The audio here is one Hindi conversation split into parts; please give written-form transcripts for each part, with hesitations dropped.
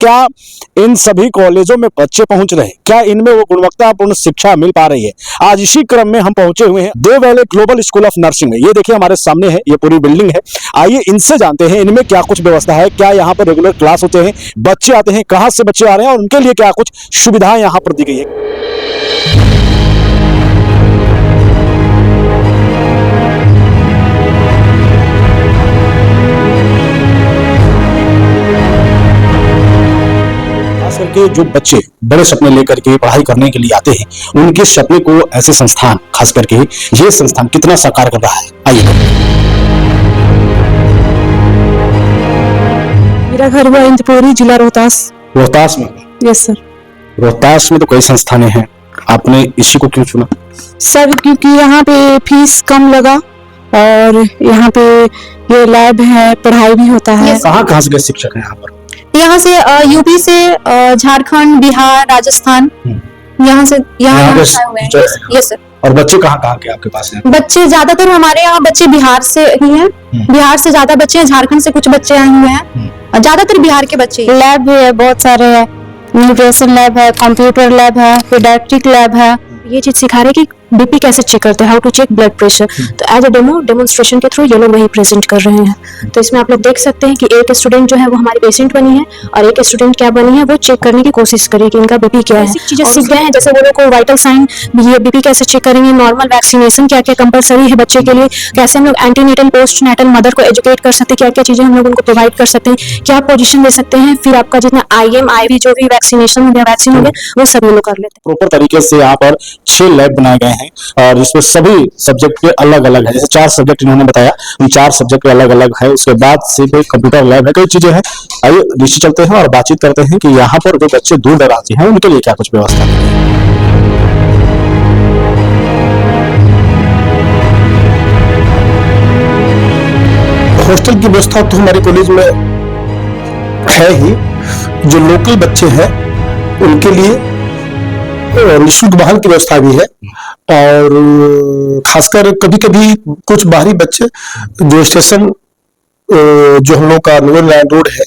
क्या इन सभी कॉलेजों में बच्चे पहुंच रहे हैं? क्या इनमें वो गुणवत्तापूर्ण शिक्षा मिल पा रही है? आज इसी क्रम में हम पहुंचे हुए हैं Dev Valley Global School of Nursing में। ये देखिए हमारे सामने है, ये पूरी बिल्डिंग है। आइए इनसे जानते हैं इनमें क्या कुछ व्यवस्था है, क्या यहाँ पर रेगुलर क्लास होते हैं, बच्चे आते हैं, कहाँ से बच्चे आ रहे हैं और उनके लिए क्या कुछ सुविधाएं यहाँ पर दी गई है। करके जो बच्चे बड़े सपने लेकर के पढ़ाई करने के लिए आते हैं, उनके सपने को ऐसे संस्थान, खास करके ये संस्थान कितना साकार कर रहा है, आइए। मेरा घर हुआ इंद्रपुरी, जिला रोहतास। रोहतास में? Yes sir. रोहतास में तो कई संस्थानें हैं, आपने इसी को क्यों चुना? सर क्योंकि यहाँ पे फीस कम लगा और यहाँ पे ये लैब है, पढ़ाई भी होता है। कहाँ से शिक्षक हैं यहाँ पर? यहाँ से यूपी से, झारखंड, बिहार, राजस्थान, यहाँ से यहाँ हुए हैं। Yes sir. और बच्चे कहाँ के आपके पास हैं? बच्चे ज्यादातर हमारे यहाँ बच्चे बिहार से ही हैं। बिहार से ज्यादा बच्चे हैं, झारखंड से कुछ बच्चे आए हुए हैं, ज्यादातर बिहार के बच्चे। लैब भी है, बहुत सारे है, न्यूट्रिशन लैब है, कंप्यूटर लैब है, पीडियाट्रिक लैब है। ये चीज सिखा रहे कि बीपी कैसे चेक करते हैं, how to check blood pressure. तो एज अ डेमोन्स्ट्रेशन के थ्रू ये लोग वही प्रेजेंट कर रहे हैं। तो इसमें आप लोग देख सकते हैं कि एक स्टूडेंट जो है वो हमारी पेशेंट बनी है और एक स्टूडेंट क्या बनी है, वो चेक करने की कोशिश करी कि इनका बीपी क्या है। चीजें सीख गए हैं, जैसे वो लोग को वाइटल साइन, ये बीपी कैसे चेक करेंगे, नॉर्मल वैक्सीनेशन क्या क्या कंपलसरी है बच्चे के लिए, कैसे हम लोग एंटीनेटल पोस्ट नेटल मदर को एजुकेट कर सकते हैं, क्या क्या चीजें हम लोग उनको प्रोवाइड कर सकते हैं, क्या पोजिशन दे सकते हैं। फिर आपका जितना IM IV जो भी वैक्सीनेशन हो गया, वैक्सीन हो गया, वो सब लोग कर लेते हैं। प्रॉपर तरीके से यहाँ पर 6 लैब बनाए गए हैं और जिसमें सभी सब्जेक्ट के अलग अलग है। जैसे 4 सब्जेक्ट इन्होंने बताया, उन 4 सब्जेक्ट के अलग अलग है। उसके बाद से कोई कंप्यूटर लैब है, कई चीजें हैं। आइए नीचे चलते हैं और बातचीत करते हैं कि यहाँ पर जो बच्चे दूर दराज हैं उनके लिए क्या कुछ व्यवस्था है। हॉस्टल की व्यवस्था तो हमारे कॉलेज में है ही। जो लोकल बच्चे हैं उनके लिए निःशुल्क वाहन की व्यवस्था भी है और खासकर कभी कभी कुछ बाहरी बच्चे जो स्टेशन, जो हम लोग का नूर लाइन रोड है,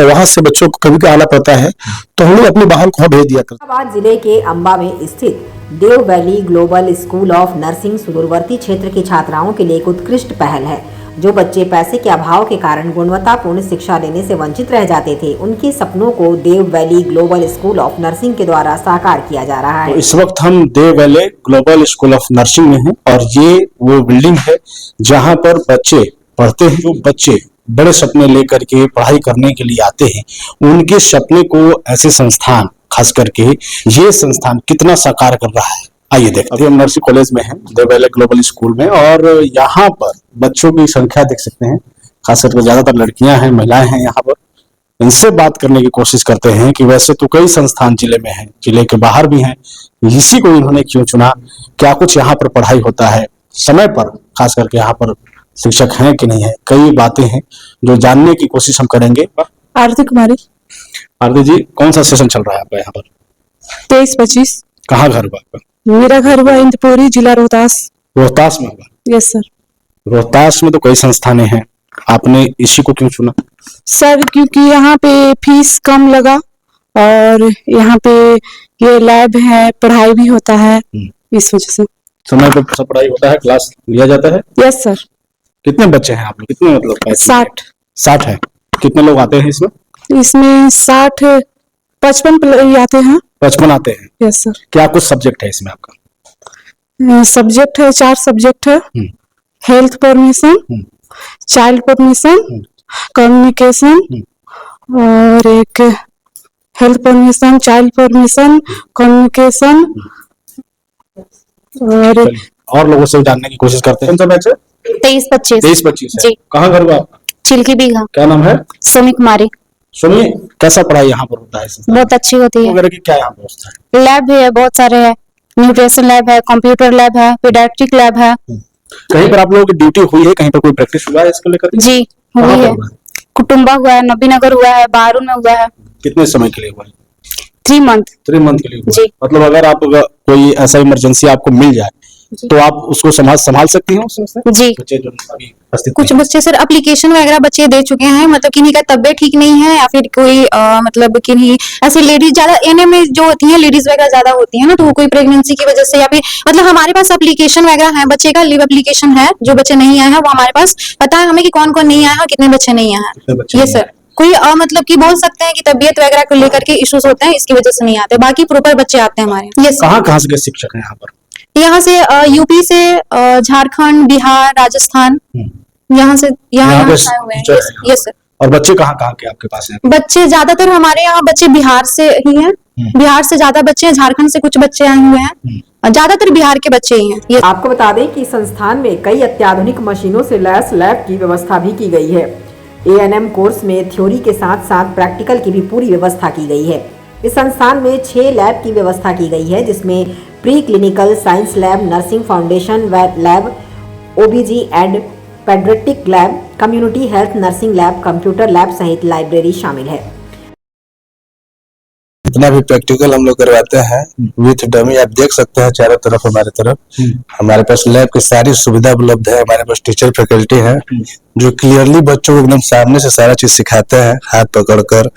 वहां से बच्चों को कभी आना पड़ता है, तो हम लोग अपने वाहन को भेज दिया करते हैं। जिले के अंबा में स्थित Dev Valley Global School of Nursing सुदूरवर्ती क्षेत्र की छात्राओं के लिए एक उत्कृष्ट पहल है। जो बच्चे पैसे के अभाव के कारण गुणवत्तापूर्ण शिक्षा लेने से वंचित रह जाते थे, उनके सपनों को Dev Valley Global School of Nursing के द्वारा साकार किया जा रहा है। तो इस वक्त हम Dev Valley Global School of Nursing में हैं और ये वो बिल्डिंग है जहां पर बच्चे पढ़ते हैं। जो बच्चे बड़े सपने लेकर के पढ़ाई करने के लिए आते हैं, उनके सपने को ऐसे संस्थान, खास करके ये संस्थान कितना साकार कर रहा है, आइए देखते हैं। अभी हम नर्सिंग कॉलेज में हैं, देव वैली ग्लोबल स्कूल में, और यहाँ पर बच्चों की संख्या देख सकते हैं। खास करके ज्यादातर लड़कियां हैं, महिलाएं हैं यहाँ पर। इनसे बात करने की कोशिश करते हैं कि वैसे तो कई संस्थान जिले में हैं, जिले के बाहर भी हैं, इसी को इन्होंने क्यों चुना, क्या कुछ यहाँ पर पढ़ाई होता है समय पर, खास करके यहाँ पर शिक्षक हैं कि नहीं है, कई बातें हैं जो जानने की कोशिश हम करेंगे। आरती कुमारी। आरती जी, कौन सा सेशन चल रहा है आपका यहाँ पर? 23-25। कहाँ घर हुआ आपका? मेरा घर हुआ इंद्रपुरी, जिला रोहतास। रोहतास में हुआ? Yes sir. रोहतास में तो कई संस्थानें हैं, आपने इसी को क्यों चुना? सर क्योंकि यहाँ पे फीस कम लगा और यहाँ पे ये लैब है, पढ़ाई भी होता है, इस वजह से। समय पर सब पढ़ाई होता है, क्लास लिया जाता है? Yes sir. कितने बच्चे हैं आप लोग, कितने मतलब? 60 है। कितने लोग आते हैं इसमें? इसमें 55 आते हैं। 55 आते हैं? Yes sir. क्या कुछ सब्जेक्ट है इसमें आपका? सब्जेक्ट है, 4 सब्जेक्ट है। Health permission, child permission, communication और एक health permission, child permission, communication और लोगों से जानने की कोशिश करते हैं। कौन सा बैच है? 23-25 है। कहाँ घर हुआ आपका? चिल्की बीघा। क्या नाम है? सोनी कुमारी। सुनिए, कैसा पढ़ाई यहाँ पर होता है? बहुत अच्छी होती है। वगैरह की क्या यहाँ व्यवस्था है? लैब भी है, बहुत सारे है, न्यूट्रिशन लैब है, कंप्यूटर लैब है, पीडियाट्रिक लैब है। कहीं पर आप लोगों की ड्यूटी हुई है, कहीं पर कोई प्रैक्टिस हुआ है इसको लेकर? जी हुई है, कुटुंबा हुआ है, नबीनगर हुआ है, बहारून में हुआ है। कितने समय के लिए हुआ है? 3 मंथ। 3 मंथ के लिए हुआ। जी। मतलब अगर आप कोई ऐसा इमरजेंसी आपको मिल जाए तो आप उसको संभाल सकती हैं उसमें से? जी। बच्चे जो अभी उपस्थित कुछ नहीं बच्चे सर एप्लीकेशन वगैरह बच्चे दे चुके हैं, मतलब किन्हीं का तबियत ठीक नहीं है या फिर कोई मतलब किन्हीं ऐसे लेडीज ज्यादा एनएम में जो होती हैं लेडीज वगैरह ज्यादा होती है ना, तो वो कोई प्रेगनेंसी की वजह से या फिर मतलब हमारे पास एप्लीकेशन वगैरह है, बच्चे का लीव एप्लीकेशन है, जो बच्चे नहीं आए हैं वो हमारे पास पता है हमें कि कौन कौन नहीं आया है और कितने बच्चे नहीं आए कितने हैं। बच्चे ये नहीं सर कोई मतलब कि बोल सकते हैं कि तबियत वगैरह को लेकर के इश्यूज होते हैं, इसकी वजह से नहीं आते, बाकी प्रॉपर बच्चे आते हैं हमारे। ये कहाँ कहाँ से शिक्षक हैं यहाँ पर? यहाँ से यूपी से, झारखंड, बिहार, राजस्थान, यहाँ से यहाँ यहाँ के आए हुए हैं। टीचर हैं। Yes sir. और बच्चे कहाँ कहाँ के आपके पास हैं? बच्चे ज्यादातर हमारे यहाँ बच्चे बिहार से ही हैं, बिहार से ज्यादा बच्चे हैं, झारखंड से कुछ बच्चे आए हुए हैं, और ज्यादातर बिहार के बच्चे ही हैं। ये आपको बता दें कि संस्थान में कई अत्याधुनिक मशीनों से लैस लैब की व्यवस्था भी की गई है। एएनएम कोर्स में थ्योरी के साथ साथ प्रैक्टिकल की भी पूरी व्यवस्था की गई है। इस संस्थान में 6 लैब की व्यवस्था की गई है, जिसमें pre clinical science lab, nursing foundation lab, ओबीजी and paediatric lab, community health nursing lab, computer lab सहित लाइब्रेरी शामिल है। जितना भी प्रैक्टिकल हम लोग करवाते हैं विथ डमी, आप देख सकते हैं चारों तरफ हमारे तरफ हमारे पास लैब की सारी सुविधा उपलब्ध है। हमारे पास टीचर फैकल्टी है जो क्लियरली बच्चों को एकदम सामने से सारा चीज सिखाते हैं, हाथ पकड़कर,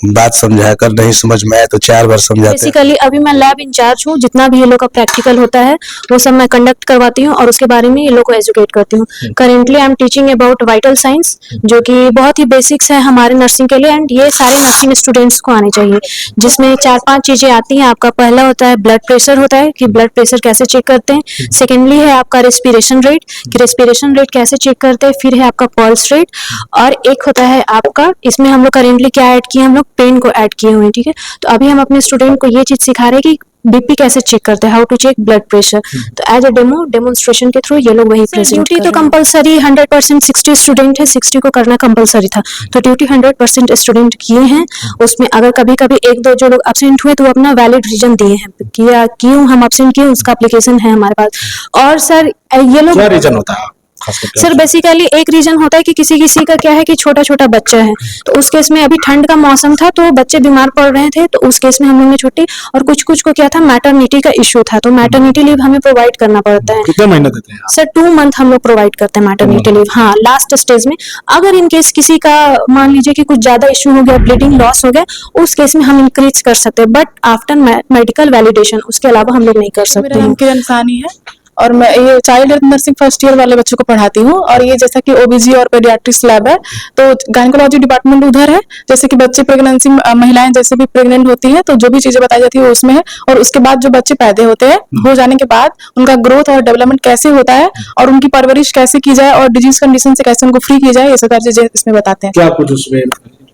बात समझाकर, नहीं समझ में आए तो 4 बार समझाते हैं। बेसिकली अभी मैं लैब इंचार्ज हूँ, जितना भी ये लोग का प्रैक्टिकल होता है वो सब मैं कंडक्ट करवाती हूँ और उसके बारे में ये लोग को एजुकेट करती हूँ। Currently I am teaching about vital science, जो कि बहुत ही बेसिक्स है हमारे नर्सिंग के लिए, एंड ये सारे नर्सिंग स्टूडेंट्स को आने चाहिए, जिसमें 4-5 चीजें आती हैं। आपका पहला होता है ब्लड प्रेशर होता है कि ब्लड प्रेशर कैसे चेक करते हैं। सेकेंडली है आपका रेस्पिरेशन रेट कि रेस्पिरेशन रेट कैसे चेक करते हैं। फिर है आपका पल्स रेट, और एक होता है आपका, इसमें हम लोग करेंटली क्या ऐड किए, हम लोग पेन को ऐड किए हुए हैं, ठीक है। तो अभी हम अपने स्टूडेंट को ये चीज सिखा रहे हैं कि बीपी कैसे चेक करते हैं, how to check blood pressure. तो एज अ डेमोन्स्ट्रेशन के थ्रू ये लोग वही प्रेजेंट। ड्यूटी तो कंपलसरी 100% 60 स्टूडेंट है, 60 को करना कंपलसरी था, तो ड्यूटी 100% स्टूडेंट किए हैं। उसमें अगर कभी कभी 1-2 जो लोग एब्सेंट हुए तो वो अपना वैलिड रीजन दिए हैं कि क्यों हम एब्सेंट किए, उसका एप्लीकेशन है हमारे पास। और सर ये लोग क्या रीजन होता है खास करके? सर बेसिकली एक रीजन होता है कि किसी किसी का क्या है कि छोटा छोटा बच्चा है, तो उस केस में अभी ठंड का मौसम था तो बच्चे बीमार पड़ रहे थे, तो उस केस में हम लोग ने छुट्टी, और कुछ कुछ को क्या था मैटरनिटी का इश्यू था, तो मैटरनिटी लीव हमें प्रोवाइड करना पड़ता है। कितने महीने देते हैं? सर 2 मंथ हम लोग प्रोवाइड करते हैं मैटरनिटी लीव। हाँ, लास्ट स्टेज में अगर इन केस किसी का मान लीजिए कि कुछ ज्यादा इश्यू हो गया, ब्लीडिंग लॉस हो गया, उस केस में हम इंक्रीज कर सकते हैं, बट आफ्टर मेडिकल वैलिडेशन, उसके अलावा हम लोग नहीं कर सकते मेरा नाम हैं। किरण सानी है और मैं ये child health nursing first year वाले बच्चों को पढ़ाती हूँ। और ये जैसा कि ओबीजी और पेडियाट्रिक्स लैब है, तो गायनेकोलॉजी डिपार्टमेंट उधर है। जैसे कि बच्चे प्रेगनेंसी महिलाएं जैसे भी प्रेग्नेंट होती हैं तो जो भी चीजें बताई जाती है वो उसमें है, और उसके बाद जो बच्चे पैदा होते हैं, हो जाने के बाद उनका ग्रोथ और डेवलपमेंट कैसे होता है और उनकी परवरिश कैसे की जाए और डिजीज कंडीशन से कैसे उनको फ्री की जाए, ये सब चीजें इसमें बताते हैं। क्या कुछ उसमें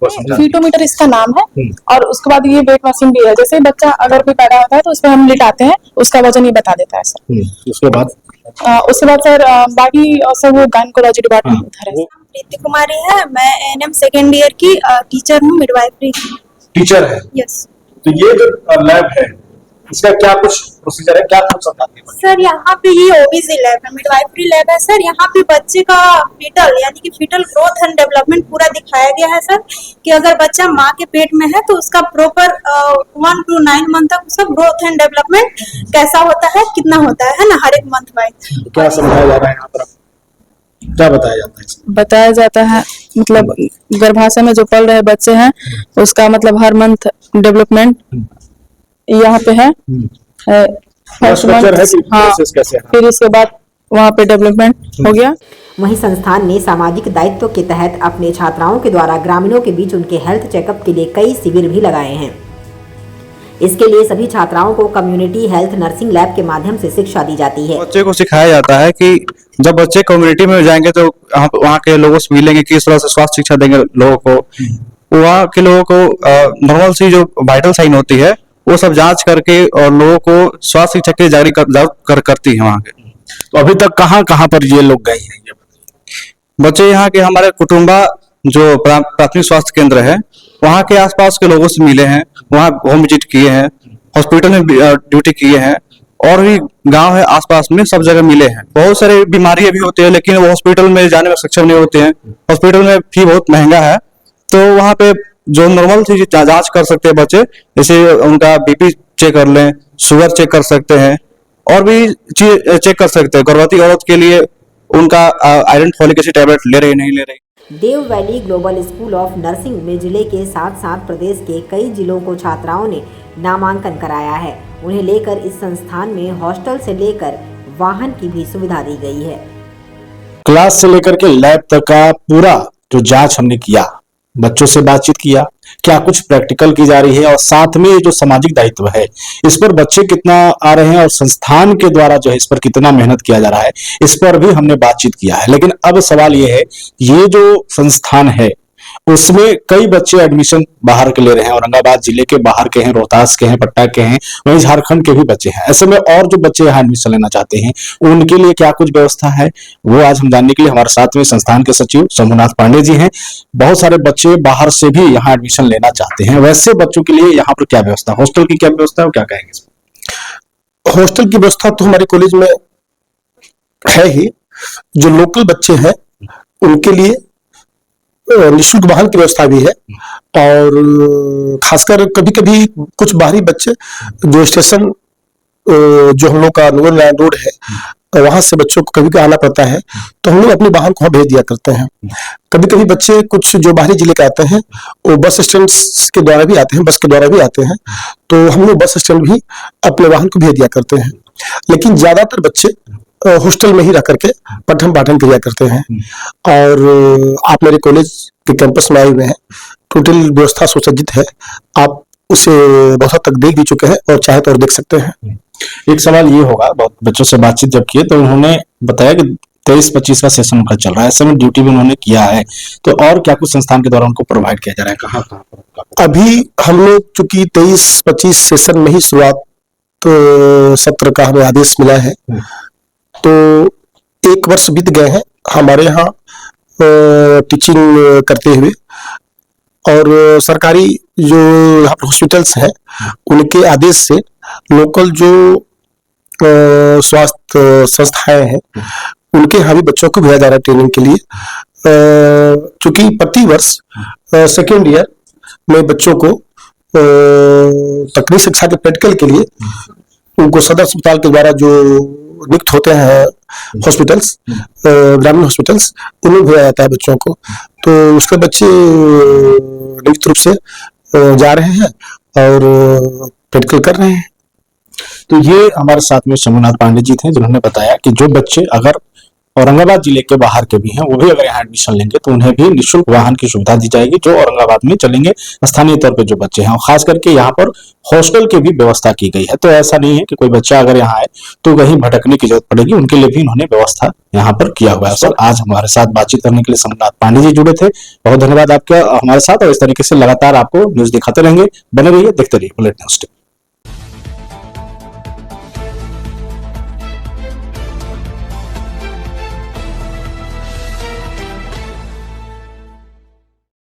समझा? फीटोमीटर इसका नाम है, और उसके बाद ये वेट मशीन भी है। जैसे बच्चा अगर कोई पैदा होता है तो उसमें हम लिटाते हैं, उसका वजन ये बता देता है सर। उसके बाद सर बाकी सब वो गायनेकोलॉजी डिपार्टमेंट उधर है। प्रीति कुमारी है, मैं एएनएम सेकेंड ईयर की टीचर हूँ, मिडवाइफरी टीचर है। यस तो ये जो लैब है इसका क्या कुछ प्रोसीजर है, क्या कुछ समझाते हैं? सर। यहाँ पे ये ओबीजी लैब है, मिडवाइफरी लैब है सर। यहाँ पे बच्चे का फीटल यानी कि फीटल ग्रोथ एंड डेवलपमेंट पूरा दिखाया गया है सर, कि अगर बच्चा माँ के पेट में है तो उसका प्रॉपर 1 to 9 मंथ तक उसका ग्रोथ एंड डेवलपमेंट कैसा होता है, कितना होता है ना, हर एक मंथ वाइज। क्या समझाया जा रहा है यहाँ पर? क्या बताया जाता है? बताया जाता है मतलब गर्भाशय में जो पल रहे बच्चे हैं उसका मतलब हर मंथ डेवलपमेंट यहाँ पे है। फर्स्ट स्ट्रक्चर है कि हाँ, प्रोसेस कैसे है? फिर इसके बाद वहाँ पे डेवलपमेंट हो गया। वहीं संस्थान ने सामाजिक दायित्व के तहत अपने छात्राओं के द्वारा ग्रामीणों के बीच उनके हेल्थ चेकअप के लिए कई शिविर भी लगाए हैं। इसके लिए सभी छात्राओं को कम्युनिटी हेल्थ नर्सिंग लैब के माध्यम से शिक्षा दी जाती है। बच्चे को सिखाया जाता है कि जब बच्चे कम्युनिटी में जाएंगे तो वहाँ के लोगों से मिलेंगे, किस तरह से स्वास्थ्य शिक्षा देंगे लोगों को। वहाँ के लोगों को नॉर्मल सी जो वाइटल साइन होती है वो सब जांच करके और लोगों को स्वास्थ्य शिक्षा के जागरूक करती है वहाँ के। तो अभी तक कहाँ कहाँ पर ये लोग गए हैं? बच्चे यहाँ के हमारे कुटुंबा जो प्राथमिक स्वास्थ्य केंद्र है वहाँ के आसपास के लोगों से मिले हैं, वहाँ होम विजिट किए हैं, हॉस्पिटल में ड्यूटी किए हैं, और भी गांव है आसपास में, सब जगह मिले हैं। बहुत सारे बीमारियां भी होती है लेकिन वो हॉस्पिटल में जाने में सक्षम नहीं होते हैं, हॉस्पिटल में फी बहुत महंगा है। तो वहाँ पे जो नॉर्मल चीज जांच कर सकते हैं बच्चे, जैसे उनका बीपी चेक कर लें, शुगर चेक कर सकते हैं, और भी चीज चेक कर सकते हैं। गर्भवती औरत के लिए उनका आयरन फॉलिक एसिड टैबलेट ले रही नहीं ले रही। Dev Valley Global School of Nursing में जिले के साथ साथ प्रदेश के कई जिलों को छात्राओं ने नामांकन कराया है। उन्हें लेकर इस संस्थान में हॉस्टल से लेकर वाहन की भी सुविधा दी गई है। क्लास से लेकर के लैब तक का पूरा जो जांच हमने किया, बच्चों से बातचीत किया, क्या कुछ प्रैक्टिकल की जा रही है और साथ में जो सामाजिक दायित्व है इस पर बच्चे कितना आ रहे हैं और संस्थान के द्वारा जो है इस पर कितना मेहनत किया जा रहा है, इस पर भी हमने बातचीत किया है। लेकिन अब सवाल ये है, ये जो संस्थान है उसमें कई बच्चे एडमिशन बाहर के ले रहे हैं, औरंगाबाद जिले के बाहर के हैं, रोहतास के हैं, पटना के हैं, वहीं झारखंड के भी बच्चे हैं। ऐसे में और जो बच्चे यहाँ एडमिशन लेना चाहते हैं उनके लिए क्या कुछ व्यवस्था है, वो आज हम जानने के लिए हमारे साथ में संस्थान के सचिव शंभुनाथ पांडे जी हैं। बहुत सारे बच्चे बाहर से भी यहाँ एडमिशन लेना चाहते हैं, वैसे बच्चों के लिए यहाँ पर क्या व्यवस्था, हॉस्टल की क्या व्यवस्था है, क्या कहेंगे इस पर? हॉस्टल की व्यवस्था तो हमारे कॉलेज में है ही। जो लोकल बच्चे हैं उनके लिए निःशुल्क वाहन की व्यवस्था भी है, और खासकर कभी कभी कुछ बाहरी बच्चे जो स्टेशन जो हम लोग का नूर लाइन रोड है वहां से बच्चों को कभी आना पड़ता है, तो हम लोग अपने वाहन को भेज दिया करते हैं। कभी कभी बच्चे कुछ जो बाहरी जिले के आते हैं वो बस स्टैंड के द्वारा भी आते हैं, बस के द्वारा भी आते हैं, तो हम लोग बस स्टैंड भी अपने वाहन को भेज दिया करते हैं। लेकिन ज्यादातर बच्चे हॉस्टल में ही रह करके पठन पाठन किया करते हैं। और आप मेरे कॉलेज के कैंपस में आए हुए हैं, टोटल व्यवस्था सुसज्जित है, आप उसे बहुत हद तक देख भी चुके हैं और चाहे तो और देख सकते हैं। एक सवाल ये होगा, बहुत बच्चों से बातचीत जब किए तो उन्होंने बताया कि 23-25 का सेशन उनका चल रहा है, ऐसे में ड्यूटी भी उन्होंने किया है, तो और क्या कुछ संस्थान के द्वारा उनको प्रोवाइड किया जा रहा है, कहाँ पर? अभी हम लोग चूंकि 23-25 सेशन में ही शुरुआत सत्र का हमें आदेश मिला है, तो 1 वर्ष बीत गए हैं हमारे यहाँ टीचिंग करते हुए, और सरकारी जो यहाँ पर हॉस्पिटल्स हैं उनके आदेश से लोकल जो स्वास्थ्य संस्थाएं हैं उनके यहाँ भी बच्चों को भेजा जा रहा है ट्रेनिंग के लिए। चूंकि प्रति वर्ष सेकेंड ईयर में बच्चों को तकनीकी शिक्षा के प्रैक्टिकल के लिए उनको सदर अस्पताल के द्वारा जो नियुक्त होते हैं हॉस्पिटल्स, ग्रामीण हॉस्पिटल्स, उन्हें भेजा जाता है बच्चों को, तो उसके बच्चे नियुक्त रूप से जा रहे हैं और प्रैक्टिकल कर रहे हैं। तो ये हमारे साथ में शंभुनाथ पांडे जी थे जिन्होंने बताया कि जो बच्चे अगर औरंगाबाद जिले के बाहर के भी हैं वो भी अगर यहाँ एडमिशन लेंगे तो उन्हें भी निःशुल्क वाहन की सुविधा दी जाएगी, जो औरंगाबाद में चलेंगे स्थानीय तौर पे जो बच्चे हैं, और खास करके यहाँ पर हॉस्टल की भी व्यवस्था की गई है। तो ऐसा नहीं है कि कोई बच्चा अगर यहाँ आए तो कहीं भटकने की जरूरत पड़ेगी, उनके लिए भी इन्होंने व्यवस्था यहाँ पर किया हुआ है। सर, आज हमारे साथ बातचीत करने के लिए शंभुनाथ पांडे जी जुड़े थे, बहुत धन्यवाद आपका हमारे साथ, और इस तरीके से लगातार आपको न्यूज दिखाते रहेंगे। बने रहिए, देखते रहिए बुलेटिन न्यूज़।